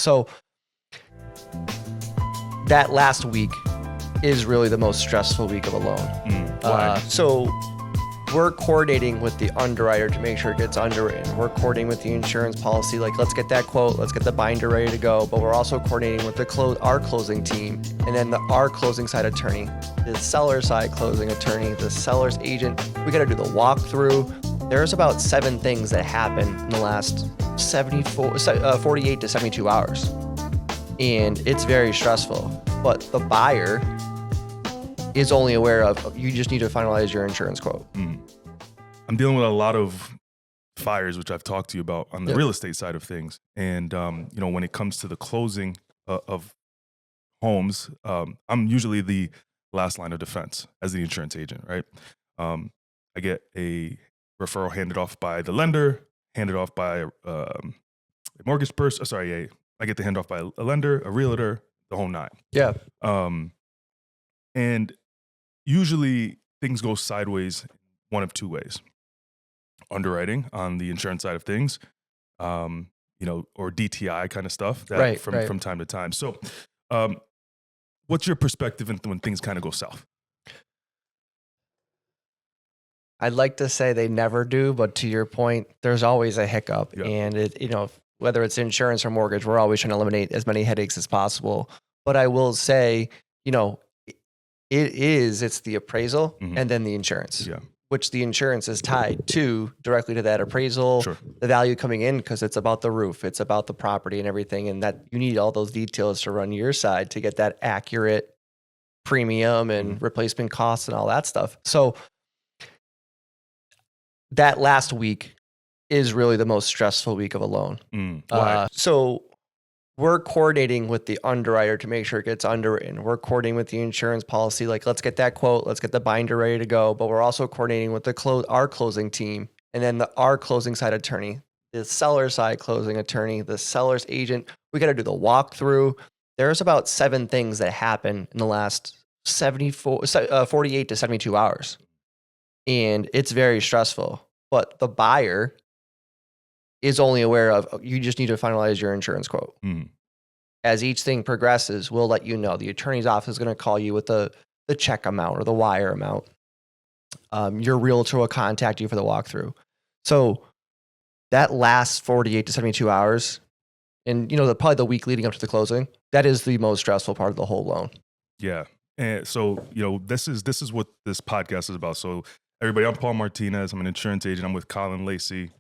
So that last week is really the most stressful week of a loan. Why? So we're coordinating with the underwriter to make sure it gets underwritten. We're coordinating with the insurance policy, like let's get that quote, let's get the binder ready to go. But we're also coordinating with our closing team, and then our closing side attorney, the seller side closing attorney, the seller's agent. We got to do the walkthrough. There's about 7 things that happen in the last 48 to 72 hours, and it's very stressful. But the buyer is only aware of, you just need to finalize your insurance quote. I'm dealing with a lot of fires, which I've talked to you about on the real estate side of things. And, when it comes to the closing of homes, I'm usually the last line of defense as the insurance agent, right? I get a referral handed off by the lender, handed off by a mortgage person. I get the handoff by a lender, a realtor, the whole nine. Yeah. And usually things go sideways one of 2 ways. Underwriting on the insurance side of things, or DTI kind of stuff from time to time. So what's your perspective when things kind of go south? I'd like to say they never do, but to your point, there's always a hiccup. Yeah. And whether it's insurance or mortgage, we're always trying to eliminate as many headaches as possible. But I will say, it's the appraisal and then the insurance, which the insurance is tied directly to that appraisal, the value coming in, because it's about the roof, it's about the property and everything. And that you need all those details to run your side to get that accurate premium and replacement costs and all that stuff. So that last week is really the most stressful week of a loan. Why? So we're coordinating with the underwriter to make sure it gets underwritten. We're coordinating with the insurance policy, like let's get that quote, let's get the binder ready to go. But we're also coordinating with our closing team, and then our closing side attorney, the seller side closing attorney, the seller's agent. We got to do the walkthrough. There's about 7 things that happen in the last 48 to 72 hours, and it's very stressful. But the buyer is only aware of, you just need to finalize your insurance quote. As each thing progresses, we'll let you know. The attorney's office is going to call you with the check amount or the wire amount. Your realtor will contact you for the walkthrough. So that last 48 to 72 hours, and probably the week leading up to the closing, that is the most stressful part of the whole loan. Yeah. And so, this is what this podcast is about. So everybody, I'm Paul Martinez. I'm an insurance agent. I'm with Colin Lacey,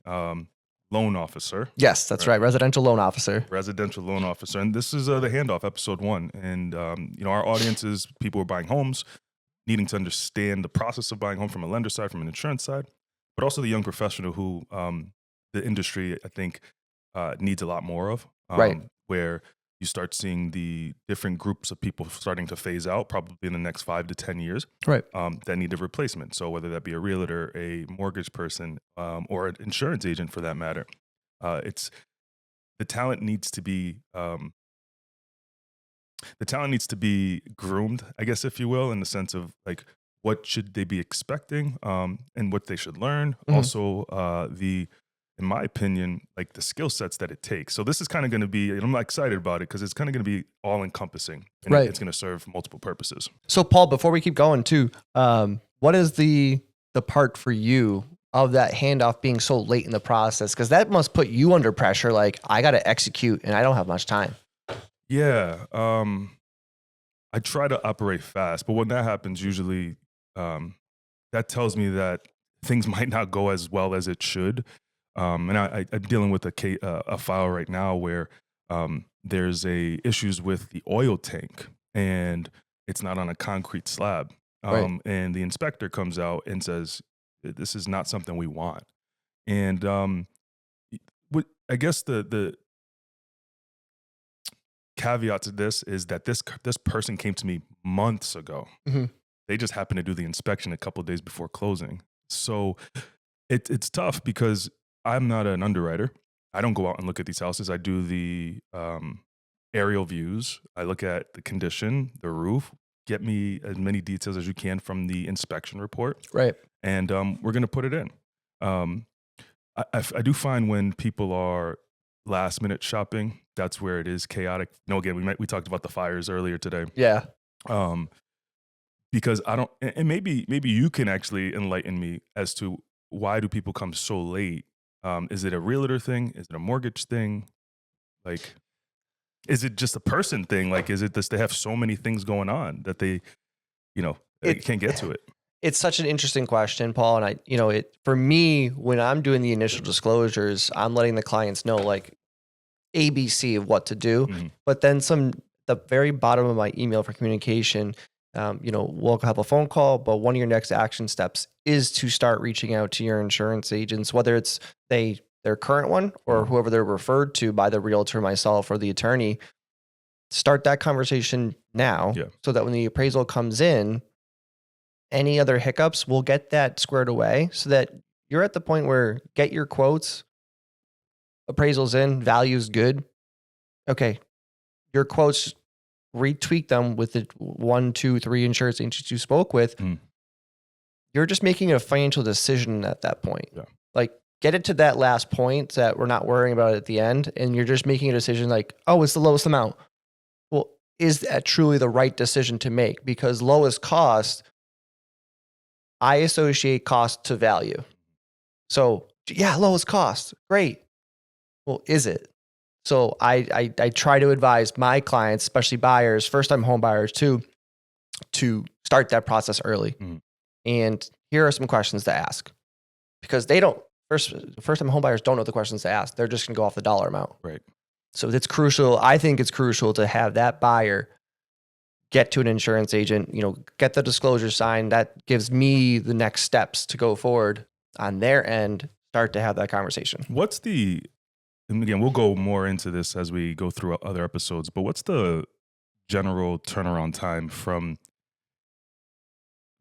loan officer. Yes, that's right. Residential loan officer. And this is the Handoff, episode 1. And, our audience is people who are buying homes, needing to understand the process of buying home from a lender side, from an insurance side, but also the young professional who the industry, I think, needs a lot more of. Where you start seeing the different groups of people starting to phase out probably in the next 5 to 10 years that need a replacement. So whether that be a realtor, a mortgage person, or an insurance agent for that matter, the talent needs to be groomed, I guess, if you will, in the sense of like, what should they be expecting and what they should learn. Also, in my opinion, like the skill sets that it takes. So this is kind of going to be, and I'm excited about it because it's kind of going to be all encompassing, and it's going to serve multiple purposes. So Paul, before we keep going too, what is the part for you of that handoff being so late in the process? Because that must put you under pressure. Like, I got to execute and I don't have much time. Yeah. I try to operate fast, but when that happens, usually that tells me that things might not go as well as it should. And I'm dealing with a file right now where there's issues with the oil tank, and it's not on a concrete slab. And the inspector comes out and says, this is not something we want. And I guess the caveat to this is that this person came to me months ago. They just happened to do the inspection a couple of days before closing. So it's tough because I'm not an underwriter. I don't go out and look at these houses. I do the aerial views. I look at the condition, the roof. Get me as many details as you can from the inspection report. And we're going to put it in. I do find when people are last minute shopping, that's where it is chaotic. Again, we talked about the fires earlier today. Yeah. Um, because I don't, and maybe you can actually enlighten me as to why do people come so late? Is it a realtor thing? Is it a mortgage thing? Like, is it just a person thing? Like, is it this, they have so many things going on that they It can't get to it? it's such an interesting question, Paul. And for me, when I'm doing the initial disclosures, I'm letting the clients know like ABC of what to do. Mhm. But then the very bottom of my email for communication, we'll have a phone call, but one of your next action steps is to start reaching out to your insurance agents, whether it's their current one or whoever they're referred to by the realtor, myself, or the attorney. Start that conversation now, Yeah. so that when the appraisal comes in, any other hiccups, we'll get that squared away so that you're at the point where get your quotes, appraisals in, value's good. Okay, your quotes, retweak them with the 1, 2, 3 insurance agents you spoke with. Mm. You're just making a financial decision at that point. Yeah. Like, get it to that last point that we're not worrying about it at the end. And you're just making a decision like, oh, it's the lowest amount. Well, is that truly the right decision to make? Because lowest cost, I associate cost to value. So yeah, lowest cost, great. Well, is it? So I try to advise my clients, especially buyers, first time home buyers too, to start that process early. Mhm. And here are some questions to ask, because they don't, first time home buyers don't know the questions to ask. They're just going to go off the dollar amount. Right. So it's crucial. I think it's crucial to have that buyer get to an insurance agent, get the disclosure signed. That gives me the next steps to go forward on their end, start to have that conversation. And again, we'll go more into this as we go through other episodes, but what's the general turnaround time from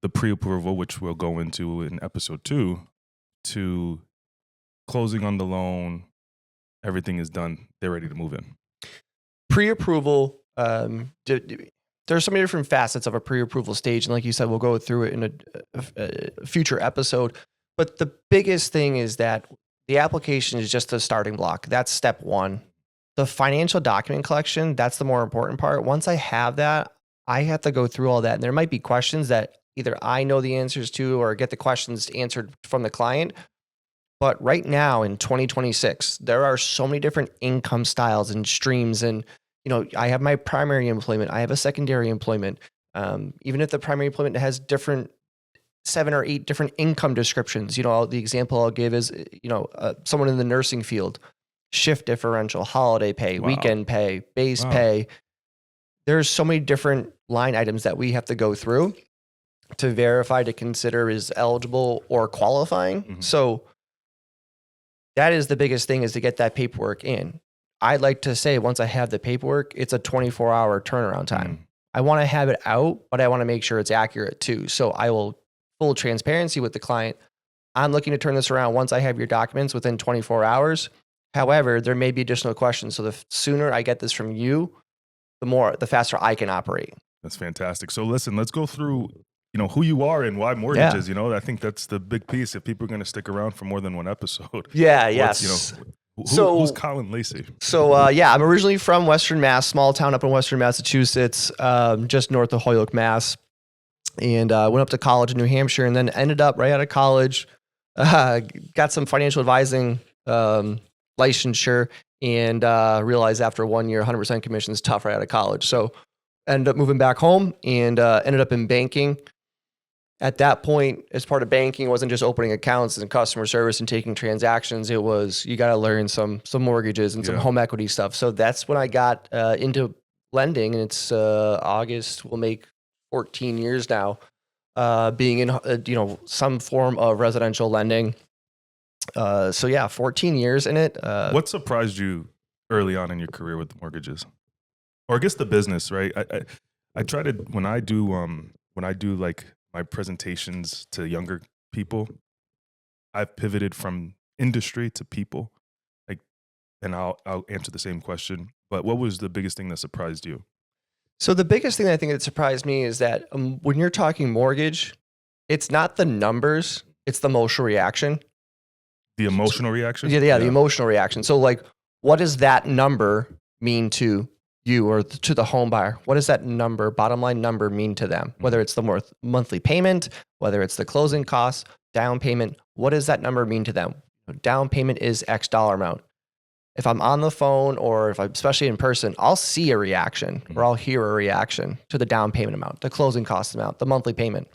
the pre-approval, which we'll go into in episode 2, to closing on the loan? Everything is done. They're ready to move in. Pre-approval, there's so many different facets of a pre-approval stage. And like you said, we'll go through it in a future episode. But the biggest thing is that the application is just a starting block. That's step one. The financial document collection, that's the more important part. Once I have that, I have to go through all that. And there might be questions that either I know the answers to or get the questions answered from the client. But right now in 2026, there are so many different income styles and streams. And, I have my primary employment, I have a secondary employment. Even if the primary employment has 7 or 8 different income descriptions, the example I'll give is, someone in the nursing field, shift differential, holiday pay, Wow. weekend pay, base Wow. pay. There's so many different line items that we have to go through to verify to consider is eligible or qualifying. Mhm. So that is the biggest thing, is to get that paperwork in. I'd like to say once I have the paperwork, it's a 24-hour turnaround time. Mm. I want to have it out, but I want to make sure it's accurate too. So I will full transparency with the client. I'm looking to turn this around once I have your documents within 24 hours. However, there may be additional questions. So the sooner I get this from you, the faster I can operate. That's fantastic. So listen, let's go through, who you are and why mortgages. I think that's the big piece. If people are going to stick around for more than one episode. Yeah, yes. Who's Colin Lacey? So I'm originally from Western Mass, small town up in Western Massachusetts, just north of Holyoke, Mass. And went up to college in New Hampshire, and then ended up right out of college, got some financial advising licensure, and realized after 1 year, 100% commission is tough right out of college. So ended up moving back home and ended up in banking. At that point, as part of banking, it wasn't just opening accounts and customer service and taking transactions. It was, you got to learn some mortgages and some home equity stuff. So that's when I got into lending, and it's August will make 14 years now, being in some form of residential lending. 14 years in it. What surprised you early on in your career with the mortgages, or I guess the business? Right. I try to when I do like my presentations to younger people, I've pivoted from industry to people. And I'll answer the same question. But what was the biggest thing that surprised you? So the biggest thing that I think that surprised me is that when you're talking mortgage, it's not the numbers, it's the emotional reaction. The emotional reaction? Yeah, the emotional reaction. So like what does that number mean to you or to the home buyer? What does that number, bottom line number, mean to them? Whether it's the monthly payment, whether it's the closing costs, down payment, what does that number mean to them? Down payment is X dollar amount. If I'm on the phone or if I'm especially in person, I'll see a reaction or I'll hear a reaction to the down payment amount, the closing cost amount, the monthly payment.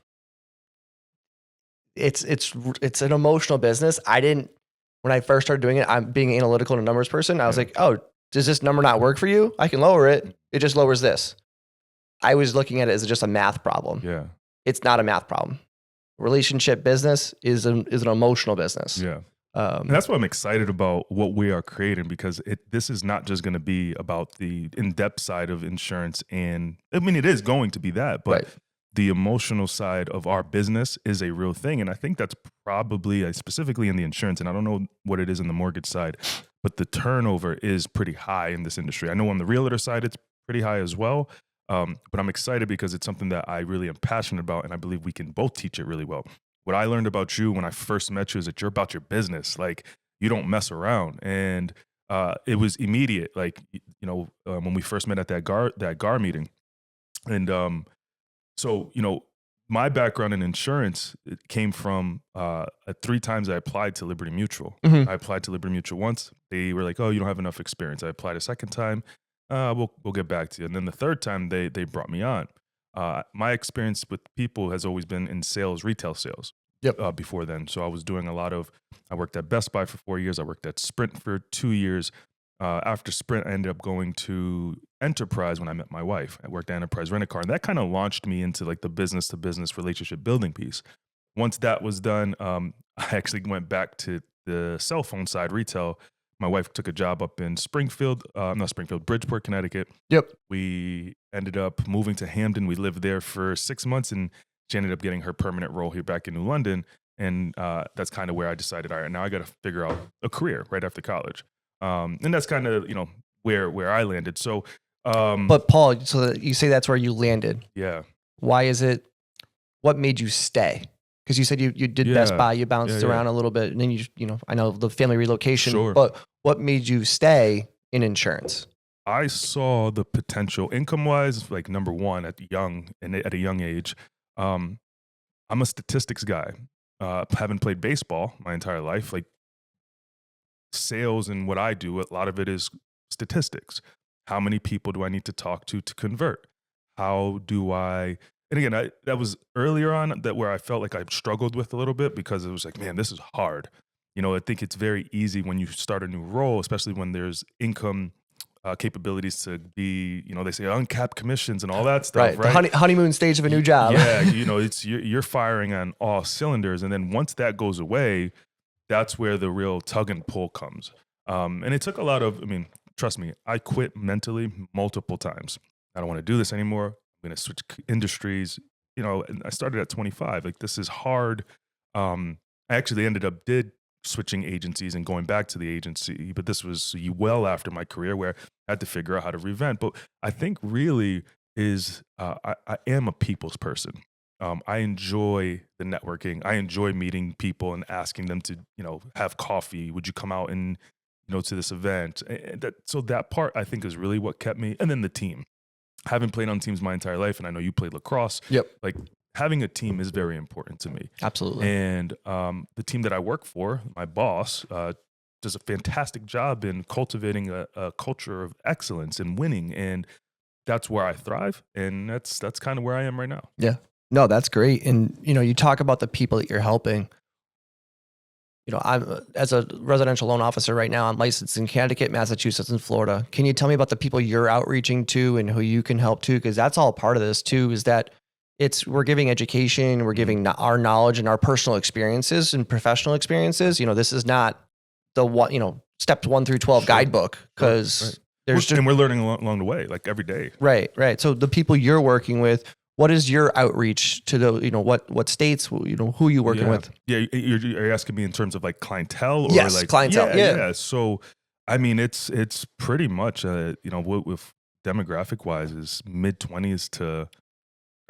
It's an emotional business. When I first started doing it, I'm being analytical and a numbers person. I was like, oh, does this number not work for you? I can lower it. It just lowers this. I was looking at it as just a math problem. Yeah. It's not a math problem. Relationship business is an emotional business. Yeah. And that's why I'm excited about what we are creating, because this is not just going to be about the in-depth side of insurance. And I mean, it is going to be that, but the emotional side of our business is a real thing. And I think that's probably specifically in the insurance, and I don't know what it is in the mortgage side, but the turnover is pretty high in this industry. I know on the realtor side, it's pretty high as well. But I'm excited because it's something that I really am passionate about, and I believe we can both teach it really well. What I learned about you when I first met you is that you're about your business. Like, you don't mess around. And it was immediate. Like, when we first met at that GAR meeting. And so, my background in insurance, it came from 3 times I applied to Liberty Mutual. Mm-hmm. I applied to Liberty Mutual once. They were like, oh, you don't have enough experience. I applied a second time. We'll get back to you. And then the third time they brought me on. My experience with people has always been in sales, retail sales. Yep. Before then, so I worked at Best Buy for 4 years. I worked at Sprint for 2 years. After Sprint, I ended up going to Enterprise when I met my wife. I worked at Enterprise Rent a Car, and that kind of launched me into like the business to business relationship building piece. Once that was done, I actually went back to the cell phone side, retail. My wife took a job up in Bridgeport, Connecticut. Yep. We ended up moving to Hamden. We lived there for 6 months, and she ended up getting her permanent role here back in New London. And that's kind of where I decided, all right, now I got to figure out a career right after college. And that's kind of, where I landed. So, but Paul, so you say that's where you landed. Yeah. Why is it? What made you stay? Because you said you did Best Buy, you bounced around a little bit, and then I know the family relocation. Sure. But what made you stay in insurance? I saw the potential income-wise, like number one, at a young age. I'm a statistics guy. Haven't played baseball my entire life. Like, sales and what I do, a lot of it is statistics. How many people do I need to talk to convert? How do I? And again, that was earlier on where I felt like I struggled with a little bit, because it was like, man, this is hard. I think it's very easy when you start a new role, especially when there's income capabilities to be, they say uncapped commissions and all that stuff, right? The honeymoon stage of a new job. Yeah, it's you're firing on all cylinders, and then once that goes away, that's where the real tug and pull comes. And it took a lot of, trust me, I quit mentally multiple times. I don't want to do this anymore. I'm going to switch industries. And I started at 25. Like, this is hard. I actually did switching agencies and going back to the agency, but this was well after my career, where I had to figure out how to revamp. But I think really is I am a people's person. I enjoy the networking. I enjoy meeting people and asking them to, have coffee. Would you come out and, to this event? And so that part, I think, is really what kept me. And then the team. I haven't played on teams my entire life, and I know you played lacrosse. Yep. Like, having a team is very important to me. Absolutely. And the team that I work for, my boss, does a fantastic job in cultivating a culture of excellence and winning. And that's where I thrive. And that's kind of where I am right now. Yeah. No, that's great. And, you talk about the people that you're helping. I'm as a residential loan officer right now, I'm licensed in Connecticut, Massachusetts, and Florida. Can you tell me about the people you're outreaching to and who you can help too? Because that's all part of this too, is that we're giving education, we're giving our knowledge and our personal experiences and professional experiences. This is not the steps 1 through 12 guidebook, because and we're learning along the way, like every day. Right. So the people you're working with, what is your outreach to the, what states, who are you working with? Yeah. You're asking me in terms of like clientele, or yes, like clientele. Yeah. So, it's pretty much, with demographic wise is mid 20s to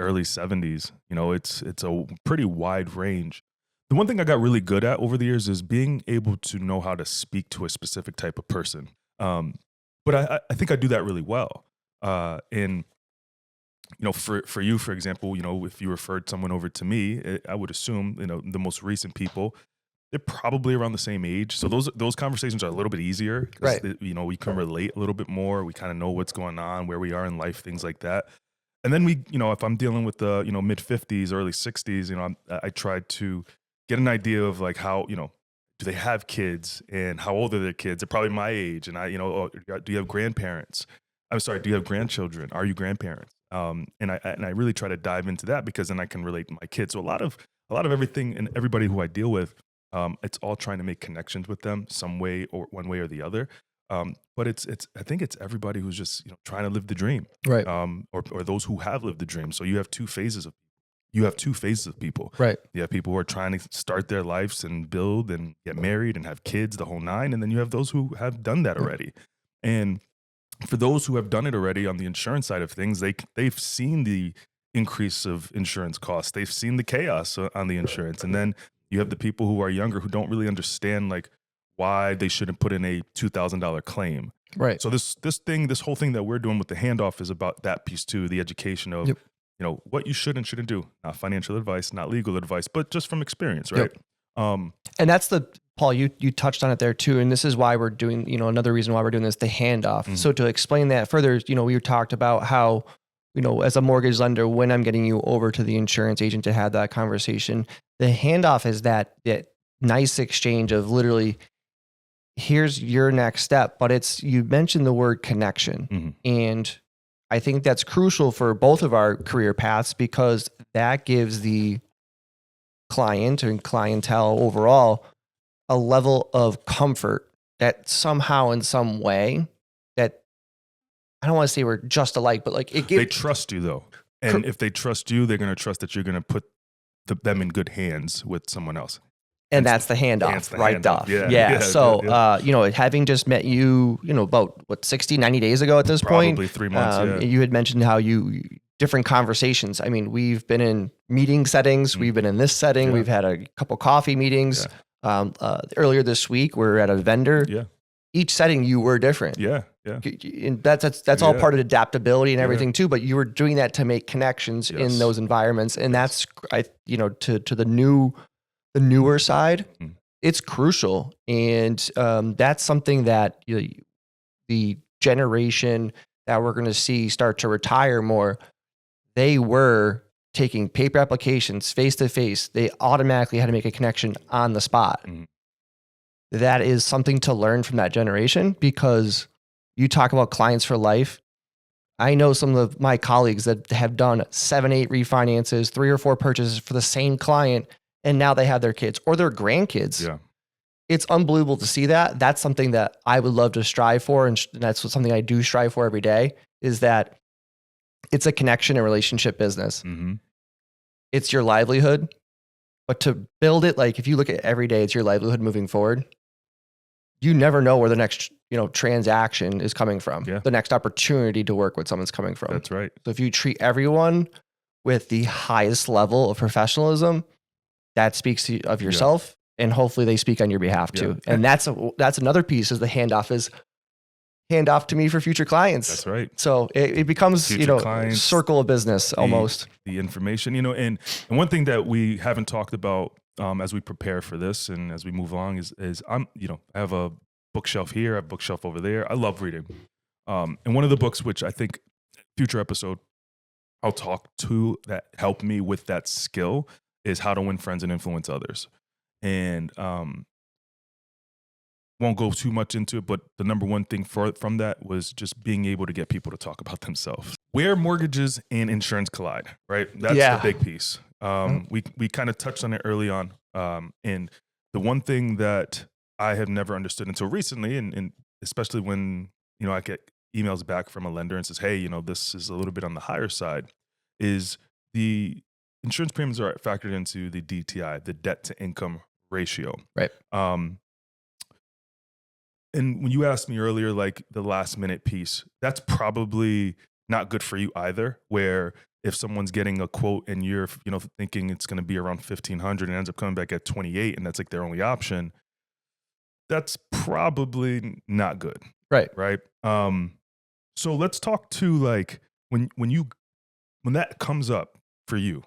early 70s. It's a pretty wide range. The one thing I got really good at over the years is being able to know how to speak to a specific type of person. But I think I do that really well. And for you, for example, if you referred someone over to me, I would assume, the most recent people, they're probably around the same age. So those conversations are a little bit easier because, Right. we can relate a little bit more. We kind of know what's going on, where we are in life, things like that. And then if I'm dealing with the, mid 50s, early 60s, I try to get an idea of like how, do they have kids and how old are their kids? They're probably my age. And do you have grandparents? I'm sorry, do you have grandchildren? Are you grandparents? And I really try to dive into that because then I can relate to my kids. So a lot of everything and everybody who I deal with, it's all trying to make connections with them some way or one way or the other. But I think it's everybody who's just trying to live the dream, Right. or those who have lived the dream. So you have two phases of people. Right. You have people who are trying to start their lives and build and get married and have kids, the whole nine, and then you have those who have done that Yeah. already. And for those who have done it already on the insurance side of things, they've seen the increase of insurance costs. They've seen the chaos on the insurance, and then you have the people who are younger who don't really understand like why they shouldn't put in a $2,000 claim. Right. So this whole thing that we're doing with the handoff is about that piece too, the education of Yep. what you should and shouldn't do. Not financial advice, not legal advice, but just from experience, Yep. right? And that's Paul, you touched on it there too. And this is why we're doing, another reason why we're doing this, the handoff. Mhm. So to explain that further, we talked about how, as a mortgage lender, when I'm getting you over to the insurance agent to have that conversation, the handoff is that nice exchange of literally, here's your next step. But you mentioned the word connection. Mhm. And I think that's crucial for both of our career paths because that gives the client and clientele overall a level of comfort that somehow in some way that I don't want to say we're just alike, but like it They gives trust you though. And if they trust you, they're going to trust that you're going to put them in good hands with someone else. and Hence that's the handoff, hence the right handoff. off. Yeah, Yeah. yeah, So, yeah. having just met you, about 60, 90 days ago at this point, Probably 3 months, yeah. you had mentioned how different conversations. I mean, we've been in meeting settings. We've been in this setting. Yeah. We've had a couple coffee meetings. Earlier this week, we're at a vendor. Yeah. Each setting you were different. Yeah. Yeah. And that's all Yeah. part of adaptability and Yeah. everything too. But you were doing that to make connections in Yes. those environments, and that's to the newer side, Mhm. it's crucial, and that's something that the generation that we're going to see start to retire more. They were taking paper applications face to face. They automatically had to make a connection on the spot. Mhm. That is something to learn from that generation because you talk about clients for life. I know some of my colleagues that have done 7, 8 refinances, 3 or 4 purchases for the same client, and now they have their kids or their grandkids. Yeah. It's unbelievable to see that. That's something that I would love to strive for, and that's something I do strive for every day. Is that it's a connection and relationship business. Mm-hmm. It's your livelihood, but to build it, like if you look at every day, it's your livelihood moving forward. You never know where the next transaction is coming from. Yeah. The next opportunity to work with someone's coming from. That's right. So if you treat everyone with the highest level of professionalism, that speaks of yourself, and hopefully they speak on your behalf too. Yeah. And that's another piece is the handoff to me for future clients. That's right. So it becomes Future clients, circle of business almost. The information, and one thing that we haven't talked about as we prepare for this and as we move along is I have a bookshelf here, I have a bookshelf over there. I love reading. And one of the books, which I think future episode I'll talk to that helped me with that skill, is How to Win Friends and Influence Others. And won't go too much into it, but the number one thing from that was just being able to get people to talk about themselves. Where mortgages and insurance collide, right? That's the big piece. We kind of touched on it early on. And the one thing that I have never understood until recently, and especially when, I get emails back from a lender and says, hey, this is a little bit on the higher side, is the insurance premiums are factored into the DTI, the debt to income ratio. Right. And when you asked me earlier, like the last minute piece, that's probably not good for you either, where if someone's getting a quote and you're, thinking it's going to be around 1,500 and ends up coming back at 28 and that's like their only option, that's probably not good, Right. right? So let's talk to like when that comes up for you,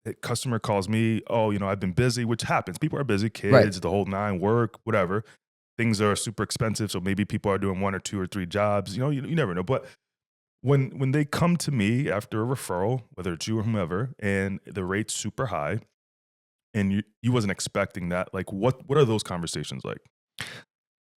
a customer calls me, oh, I've been busy, which happens. People are busy, Right. kids, the whole nine, work, whatever. Things are super expensive, so maybe people are doing 1 or 2 or 3 jobs. You never know. But when they come to me after a referral, whether it's you or whomever, and the rate's super high, and you wasn't expecting that, like what are those conversations like?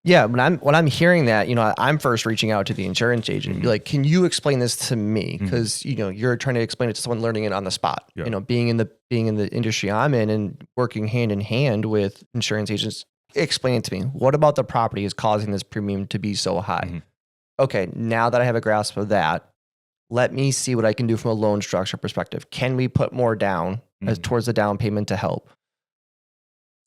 Yeah, when I'm hearing that, I'm first reaching out to the insurance agent. Be Mhm. like, can you explain this to me? Mhm. Because you're trying to explain it to someone learning it on the spot. Yeah. Being in the industry I'm in and working hand in hand with insurance agents, explain it to me. What about the property is causing this premium to be so high? Mhm. Okay, now that I have a grasp of that, let me see what I can do from a loan structure perspective. Can we put more down as Mhm. towards the down payment to help?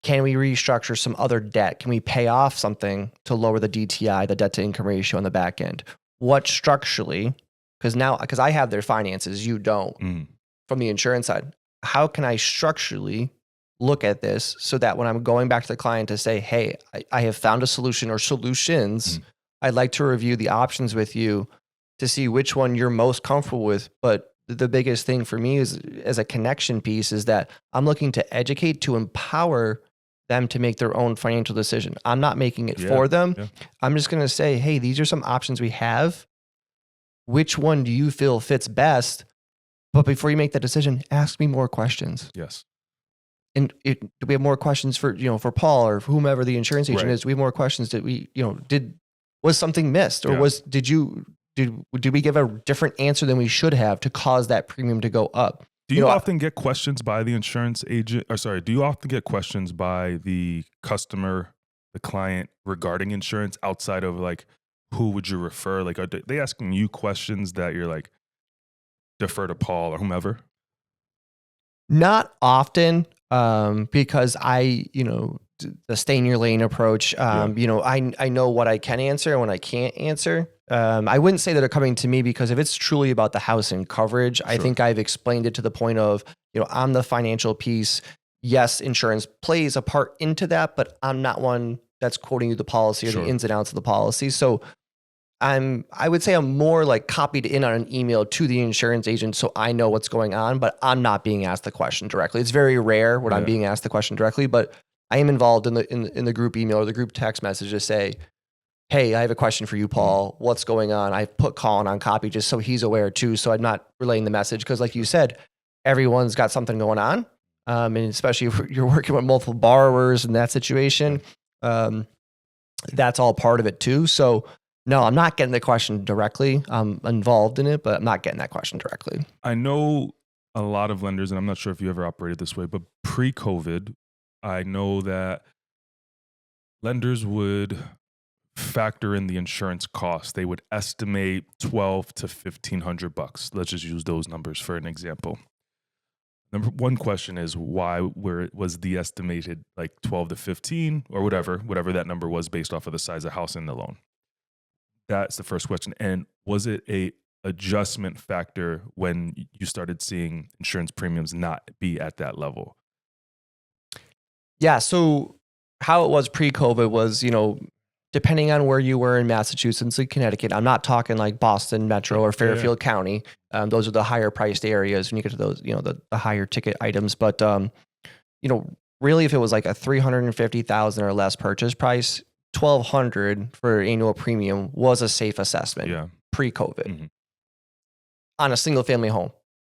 Can we restructure some other debt? Can we pay off something to lower the DTI, the debt to income ratio on the back end? What structurally, because I have their finances, you don't Mhm. from the insurance side. How can I structurally look at this so that when I'm going back to the client to say, hey, I have found a solution or solutions, Mhm. I'd like to review the options with you to see which one you're most comfortable with. But the biggest thing for me is as a connection piece is that I'm looking to educate, to empower them to make their own financial decision. I'm not making it Yeah. for them. Yeah. I'm just going to say, hey, these are some options we have. Which one do you feel fits best? But before you make that decision, ask me more questions. Yes. And do we have more questions for Paul or whomever the insurance agent Right. is? Do we have more questions that was something missed, or Yeah. did we give a different answer than we should have to cause that premium to go up? Do you often get questions by the insurance agent, or sorry, do you often get questions by the customer, the client regarding insurance outside of like, who would you refer? Like, are they asking you questions that you're like, defer to Paul or whomever? Not often, because the stay in your lane approach. Yeah. I know what I can answer and what I can't answer. I wouldn't say that they're coming to me because if it's truly about the house and coverage, I Sure. think I've explained it to the point of, I'm the financial piece. Yes, insurance plays a part into that, but I'm not one that's quoting you the policy or the Sure. ins and outs of the policy. So I would say I'm more like copied in on an email to the insurance agent so I know what's going on, but I'm not being asked the question directly. It's very rare when I'm Yeah. being asked the question directly, but I am involved in the group email or the group text message to say, hey, I have a question for you, Paul. What's going on? I put Colin on copy just so he's aware too. So I'm not relaying the message because, like you said, everyone's got something going on. And especially if you're working with multiple borrowers in that situation, that's all part of it too. So no, I'm not getting the question directly. I'm involved in it, but I'm not getting that question directly. I know a lot of lenders, and I'm not sure if you ever operated this way, but pre-COVID, I know that lenders would factor in the insurance cost. They would estimate 12 to 1500 bucks. Let's just use those numbers for an example. Number one question is why was the estimated like 12 to 15 or whatever that number was based off of the size of the house and the loan. That's the first question. And was it a adjustment factor when you started seeing insurance premiums not be at that level? Yeah. So how it was pre-COVID was, depending on where you were in Massachusetts and Connecticut, I'm not talking like Boston Metro or Yeah. Fairfield County. Those are the higher priced areas when you get to those, the higher ticket items. But, really if it was like a 350,000 or less purchase price, 1,200 for annual premium was a safe assessment Yeah. pre-COVID Mhm. on a single family home.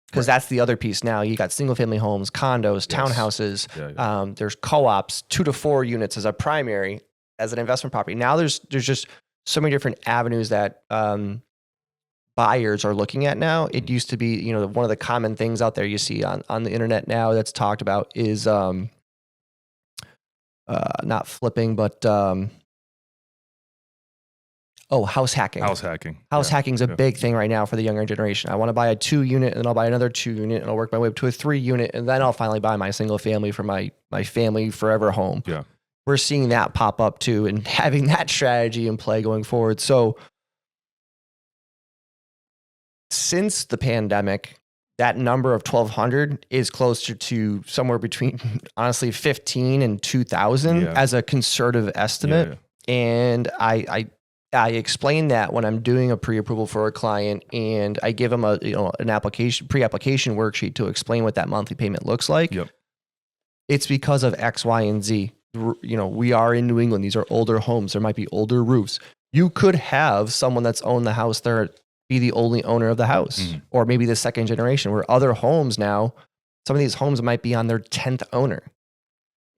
Because Right. that's the other piece now. You got single family homes, condos, Yes. townhouses. Yeah. There's co-ops, 2 to 4 units as a primary, as an investment property. Now there's just so many different avenues that buyers are looking at now. It Mhm. used to be, one of the common things out there you see on the internet now that's talked about is not flipping, but house hacking. House hacking. House Yeah. hacking is a Yeah. big thing right now for the younger generation. I want to buy a 2 unit and then I'll buy another 2 unit and I'll work my way up to a 3 unit and then I'll finally buy my single family for my family forever home. Yeah. We're seeing that pop up too and having that strategy in play going forward. So since the pandemic, that number of 1,200 is closer to somewhere between honestly 15 and 2,000 Yeah. as a conservative estimate. Yeah. And I explain that when I'm doing a pre-approval for a client, and I give them an pre-application worksheet to explain what that monthly payment looks like. Yep. It's because of X, Y, and Z. We are in New England. These are older homes. There might be older roofs. You could have someone that's owned the house there be the only owner of the house, or maybe the second generation, where other homes now, some of these homes might be on their 10th owner.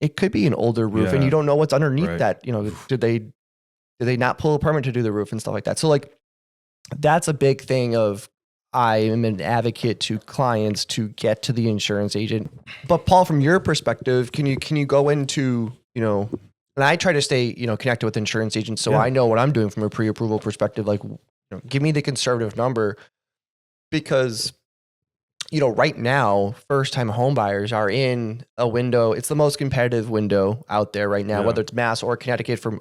It could be an older roof, and you don't know what's underneath Right. that. Did they not pull a permit to do the roof and stuff like that? So like, that's a big thing of, I am an advocate to clients to get to the insurance agent. But Paul, from your perspective, can you go into, and I try to stay, connected with insurance agents. So I know what I'm doing from a pre-approval perspective. Like, give me the conservative number, because, right now, first-time home buyers are in a window. It's the most competitive window out there right now, whether it's Mass or Connecticut. From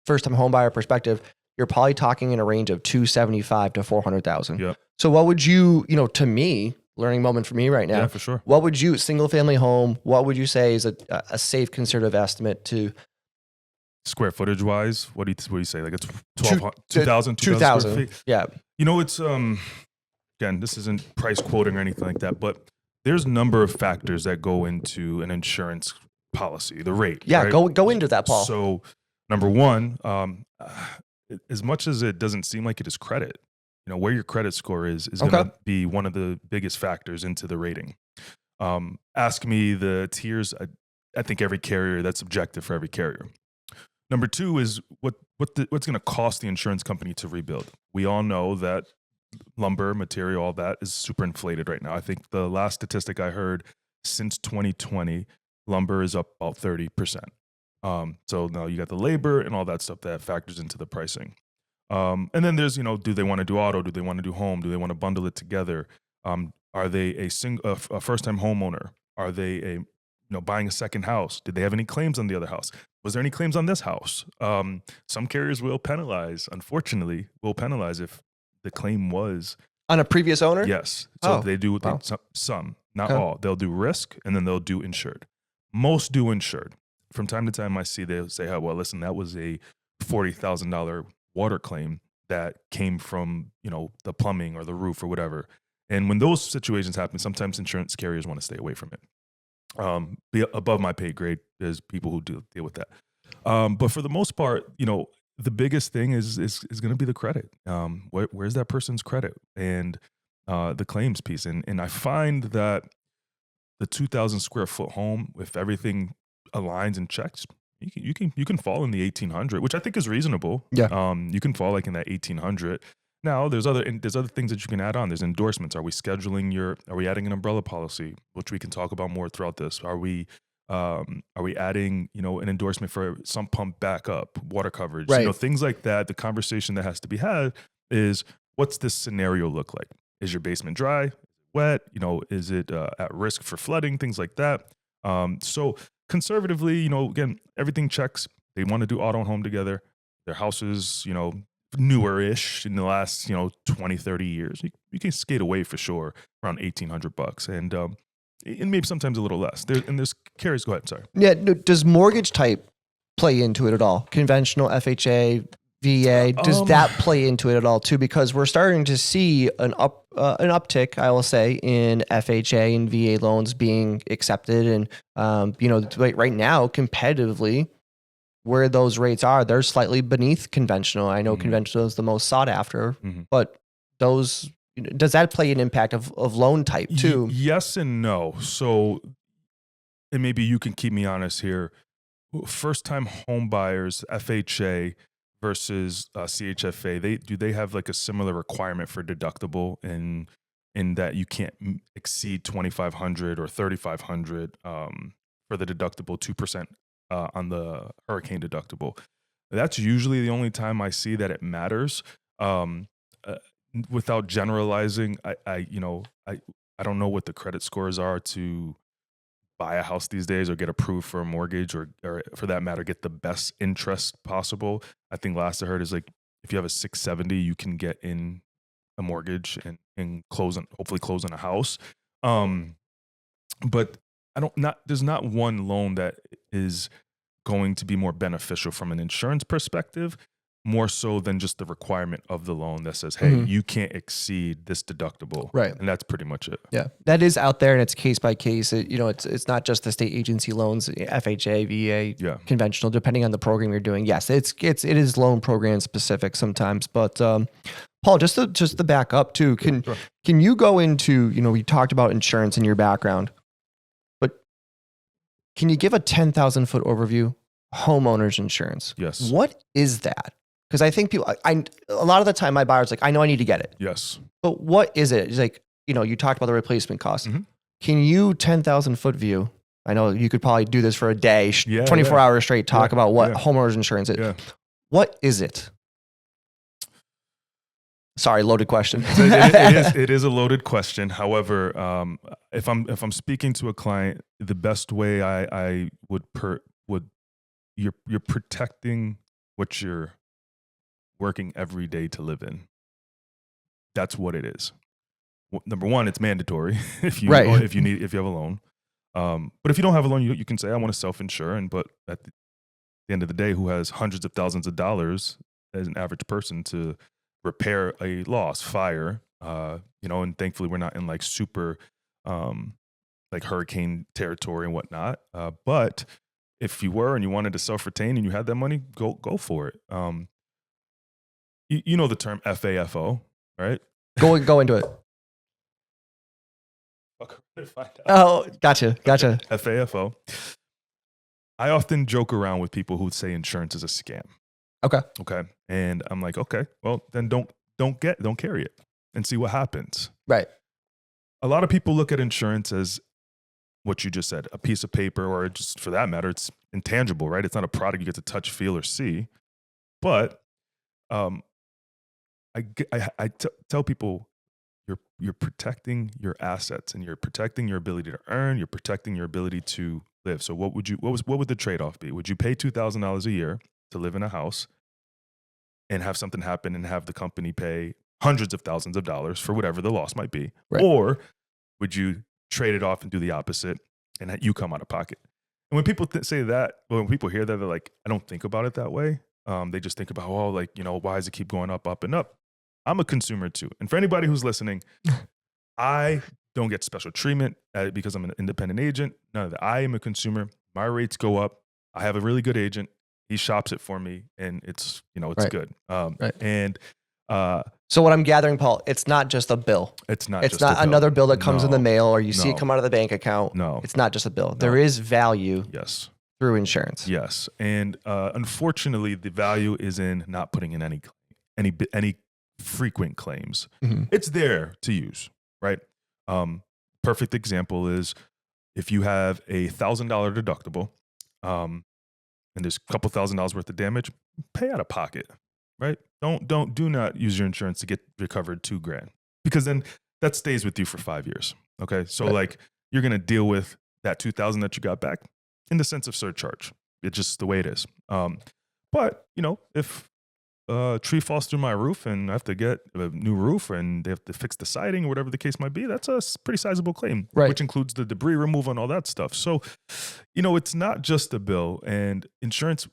first-time home buyer perspective, you're probably talking in a range of 275 to 400,000. Yep. So what would you, to me, learning moment for me right now. Yeah, for sure. What would you, single family home, what would you say is a safe conservative estimate to? Square footage wise, what do you say? Like it's 2,000 2,000 square feet? Yeah. It's, again, this isn't price quoting or anything like that, but there's a number of factors that go into an insurance policy, the rate. Yeah. Right? Go into that, Paul. So number one, as much as it doesn't seem like it is credit, where your credit score is going to be one of the biggest factors into the rating. Ask me the tiers. I think every carrier, that's subjective for every carrier. Number two is what's going to cost the insurance company to rebuild. We all know that lumber, material, all that is super inflated right now. I think the last statistic I heard, since 2020, lumber is up about 30%. So now you got the labor and all that stuff that factors into the pricing. And then there's, do they want to do auto? Do they want to do home? Do they want to bundle it together? Are they a first-time homeowner? Are they buying a second house? Did they have any claims on the other house? Was there any claims on this house? Some carriers will penalize, unfortunately, if the claim was on a previous owner. Yes. So they do some, not all. They'll do risk, and then they'll do insured. Most do insured. From time to time, I see they'll say, "Oh, well, listen, that was a $40,000 water claim that came from the plumbing or the roof or whatever." And when those situations happen, sometimes insurance carriers want to stay away from it. Be above my pay grade, there's people who deal with that. But for the most part, the biggest thing is going to be the credit. Where's that person's credit and the claims piece? And I find that the 2,000 square foot home, if everything aligns and checks, you can fall in the 1,800, which I think is reasonable. Yeah. You can fall like in that 1,800. Now there's other things that you can add on. There's endorsements. Are we adding an umbrella policy, which we can talk about more throughout this? Are we adding, an endorsement for sump pump backup, water coverage, right. Things like that. The conversation that has to be had is, what's this scenario look like? Is your basement dry, wet? Is it at risk for flooding? Things like that. So conservatively, again, everything checks. They want to do auto and home together. Their houses, newer-ish in the last 20, 30 years. You can skate away for sure around $1,800, and maybe sometimes a little less. There's carries. Go ahead. Sorry. Yeah. No, does mortgage type play into it at all? Conventional, FHA, VA. Does that play into it at all too? Because we're starting to see an uptick, I will say, in FHA and VA loans being accepted, and right now, competitively, where those rates are, they're slightly beneath conventional. I know conventional is the most sought after, but does that play an impact of loan type too? Yes and no. So, and maybe you can keep me honest here. First time home buyers, FHA versus CHFA, do they have like a similar requirement for deductible in that you can't exceed $2,500 or $3,500 for the deductible, 2% on the hurricane deductible? That's usually the only time I see that it matters. Without generalizing, I don't know what the credit scores are to buy a house these days or get approved for a mortgage or for that matter, get the best interest possible. I think last I heard is like, if you have a 670, you can get in a mortgage and hopefully closing a house. But there's not one loan that is going to be more beneficial from an insurance perspective, more so than just the requirement of the loan that says, hey, you can't exceed this deductible. Right. And that's pretty much it. Yeah. That is out there, and it's case by case. It's not just the state agency loans, FHA, VA, conventional, depending on the program you're doing. Yes, it is loan program specific sometimes. But Paul, just to back up too, can you go into, we talked about insurance in your background, but can you give a 10,000 foot overview? Homeowners insurance. Yes. What is that? Because I think a lot of the time my buyer's like, I know I need to get it. Yes. But what is it? It's like, you talked about the replacement cost. Can you 10,000 foot view? I know you could probably do this for a day, 24 hours straight, talk about what homeowners insurance is. Yeah. What is it? Sorry, loaded question. It is a loaded question. However, if I'm speaking to a client, the best way I would you're protecting what you're working every day to live in. That's what it is. Number one, it's mandatory if you have a loan. But if you don't have a loan, you can say I want to self-insure. But at the end of the day, who has hundreds of thousands of dollars as an average person to repair a loss, fire? And thankfully we're not in like super like hurricane territory and whatnot. But if you were and you wanted to self-retain and you had that money, go for it. You know the term FAFO, right? Go into it. Oh, gotcha. Okay. FAFO. I often joke around with people who say insurance is a scam. Okay. And I'm like, okay, well then don't carry it and see what happens. Right. A lot of people look at insurance as what you just said, a piece of paper, or just for that matter, it's intangible, right? It's not a product you get to touch, feel, or see. But I tell people you're protecting your assets and you're protecting your ability to earn. You're protecting your ability to live. So what would the trade-off be? Would you pay $2,000 a year to live in a house and have something happen and have the company pay hundreds of thousands of dollars for whatever the loss might be? Right. Or would you trade it off and do the opposite and you come out of pocket? And when people say that, when people hear that, they're like, I don't think about it that way. They just think about, why does it keep going up and up? I'm a consumer too. And for anybody who's listening, I don't get special treatment because I'm an independent agent. None of that. I am a consumer. My rates go up. I have a really good agent. He shops it for me and it's good. And so what I'm gathering, Paul, it's not just a bill. It's not another bill that comes in the mail or you see it come out of the bank account. No. It's not just a bill. There is value. Yes. Through insurance. Yes. And unfortunately, the value is in not putting in any frequent claims. It's there to use, right? Perfect example is if you have a $1,000 deductible and there's a couple $1,000s worth of damage, pay out of pocket, right? Do not use your insurance to get recovered $2,000 because then that stays with you for 5 years. Okay. So like you're going to deal with that $2,000 that you got back in the sense of surcharge. It's just the way it is. But if a tree falls through my roof and I have to get a new roof and they have to fix the siding or whatever the case might be, that's a pretty sizable claim, which includes the debris removal and all that stuff. So, it's not just a bill, and insurance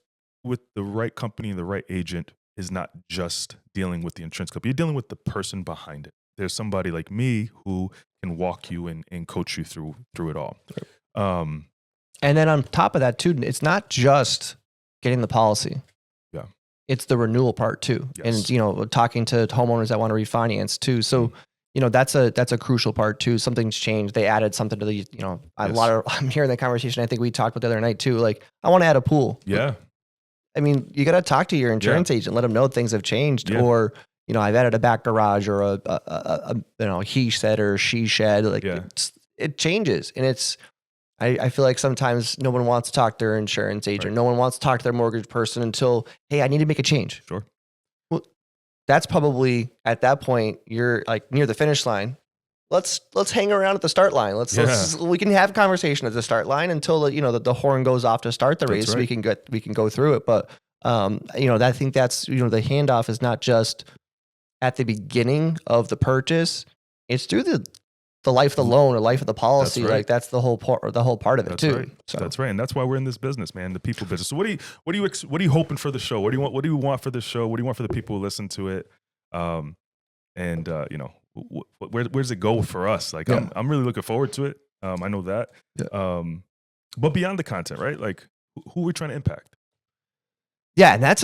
with the right company and the right agent is not just dealing with the insurance company. You're dealing with the person behind it. There's somebody like me who can walk you and coach you through it all. And then on top of that too, it's not just getting the policy. Yeah. It's the renewal part too. Yes. And, talking to homeowners that want to refinance too. So, that's a crucial part too. Something's changed. They added something to the, I'm hearing that conversation. I think we talked about the other night too. Like I want to add a pool. Yeah. I mean, you got to talk to your insurance agent, let them know things have changed or, I've added a back garage or a he shed or she shed. Like it changes. And I feel like sometimes no one wants to talk to their insurance agent. Right. No one wants to talk to their mortgage person until, hey, I need to make a change. Sure. Well, that's probably at that point, you're like near the finish line. Let's hang around at the start line. We can have conversation at the start line until the horn goes off to start the race. Right. So we can go through it. But I think that's the handoff is not just at the beginning of the purchase, it's through the life of the loan or life of the policy. That's right. Like that's the whole part of it That's too. right. So That's right, and that's why we're in this business, man. The people business. So what are you hoping for the show? What do you want? What do you want for the show? What do you want for the people who listen to it? And you know, where does it go for us? Like I'm really looking forward to it. I know that. Yeah. But beyond the content, right? Like who are we trying to impact? Yeah, and that's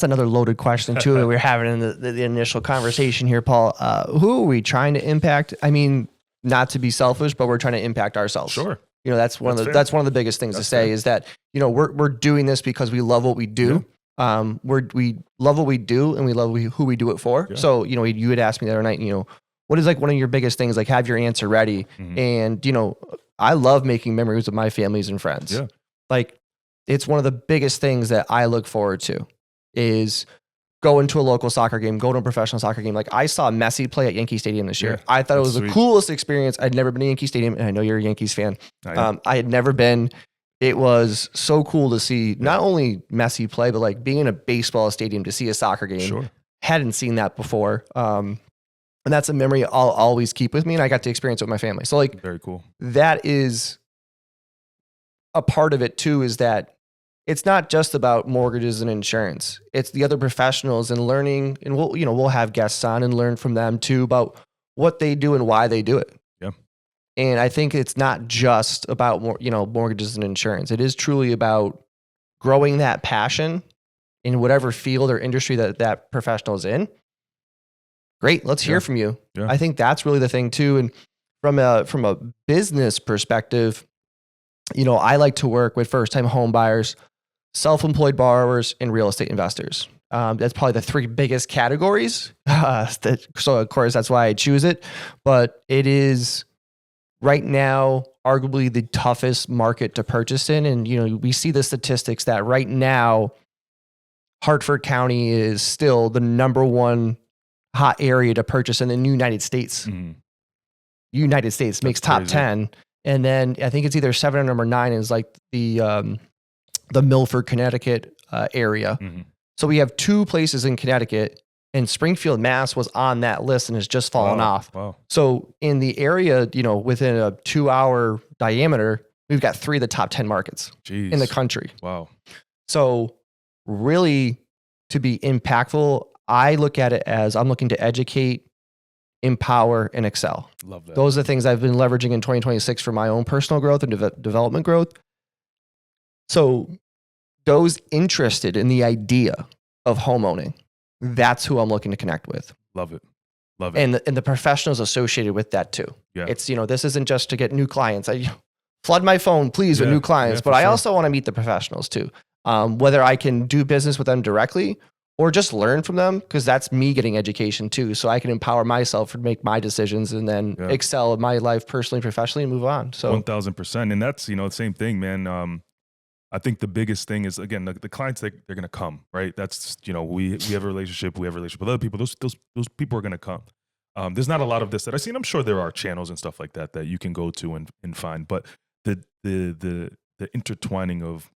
another loaded question too that we're having in the initial conversation here, Paul. Who are we trying to impact? I mean, not to be selfish, but we're trying to impact ourselves. Sure. You know, that's one of the biggest things to say is that, you know, we're doing this because we love what we do. Yeah. We love what we do and we love who we do it for. Yeah. So, you know, you had asked me the other night, you know, what is like one of your biggest things? Like have your answer ready. Mm-hmm. And, you know, I love making memories with my families and friends. Yeah. Like it's one of the biggest things that I look forward to is going to a local soccer game, go to a professional soccer game. Like I saw Messi play at Yankee Stadium this year. I thought it was the coolest experience. I'd never been to Yankee Stadium, and I know you're a Yankees fan. I had never been. It was so cool to see not only Messi play, but like being in a baseball stadium to see a soccer game. Sure. Hadn't seen that before. And that's a memory I'll always keep with me, and I got to experience it with my family. So like, very cool. That is a part of it too, is that it's not just about mortgages and insurance. It's the other professionals and learning, and we'll have guests on and learn from them too about what they do and why they do it. Yeah. And I think it's not just about mortgages and insurance. It is truly about growing that passion in whatever field or industry that professional is in. Great. Let's hear from you. Yeah. I think that's really the thing too. And from a business perspective, you know, I like to work with first-time home buyers, self-employed borrowers, and real estate investors. That's probably the three biggest categories. So of course, that's why I choose it. But it is right now arguably the toughest market to purchase in. And, you know, we see the statistics that right now, Hartford County is still the number one hot area to purchase in the United States. Mm-hmm. United States makes top 10. And then I think it's either 7 or number 9 is like the Milford, Connecticut area. Mm-hmm. So we have 2 places in Connecticut, and Springfield, Mass was on that list and has just fallen off. Wow. So in the area, you know, within a 2-hour diameter, we've got 3 of the top 10 markets in the country. Wow. So really to be impactful, I look at it as I'm looking to educate, empower, and excel. Love that. Those are the things I've been leveraging in 2026 for my own personal growth and development growth. So those interested in the idea of home owning, that's who I'm looking to connect with. Love it. Love it. And the professionals associated with that too. Yeah. It's, you know, this isn't just to get new clients. I flood my phone, please, with new clients, but I also want to meet the professionals too. Whether I can do business with them directly or just learn from them, because that's me getting education too. So I can empower myself to make my decisions and then excel in my life personally, professionally, and move on. So 1000%. And that's, you know, the same thing, man. I think the biggest thing is, again, the clients, they're going to come, right? That's, you know, we have a relationship with other people. Those people are going to come. There's not a lot of this that I see, and I'm sure there are channels and stuff like that you can go to and find, but the intertwining of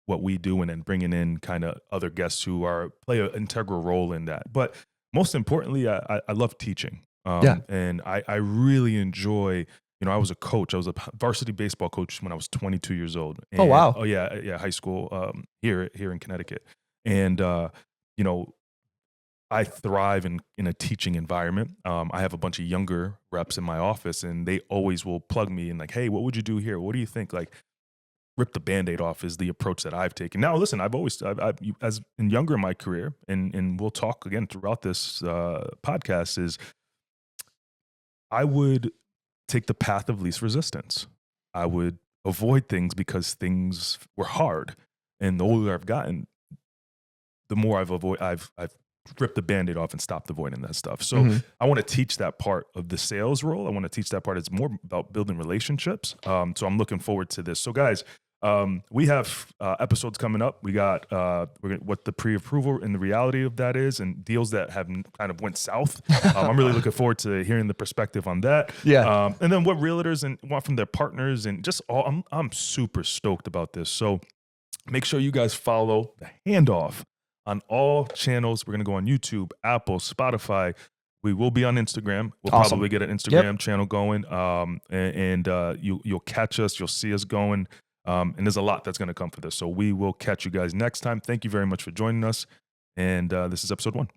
what we do and then bringing in kind of other guests who play an integral role in that. But most importantly, I love teaching. And I really enjoy, you know, I was a coach. I was a varsity baseball coach when I was 22 years old. And, oh, wow. Oh yeah. High school, here in Connecticut. And, you know, I thrive in a teaching environment. I have a bunch of younger reps in my office, and they always will plug me and like, hey, what would you do here? What do you think? Like, rip the Band-Aid off is the approach that I've taken. Now, listen, I've as in younger in my career, and we'll talk again throughout this podcast, is I would take the path of least resistance. I would avoid things because things were hard, and the older I've gotten, the more I've ripped the Band-Aid off and stopped avoiding that stuff. So I want to teach that part of the sales role. I want to teach that part. It's more about building relationships. So I'm looking forward to this. So guys, we have episodes coming up. We got what the pre-approval and the reality of that is, and deals that have kind of went south. I'm really looking forward to hearing the perspective on that. Yeah. And then what realtors want from their partners, and just all. I'm super stoked about this. So make sure you guys follow the Handoff on all channels. We're going to go on YouTube, Apple, Spotify. We will be on Instagram. We'll Awesome. probably get an Instagram Yep. channel going. You'll catch us. You'll see us going. And there's a lot that's going to come for this. So we will catch you guys next time. Thank you very much for joining us. And this is episode 1.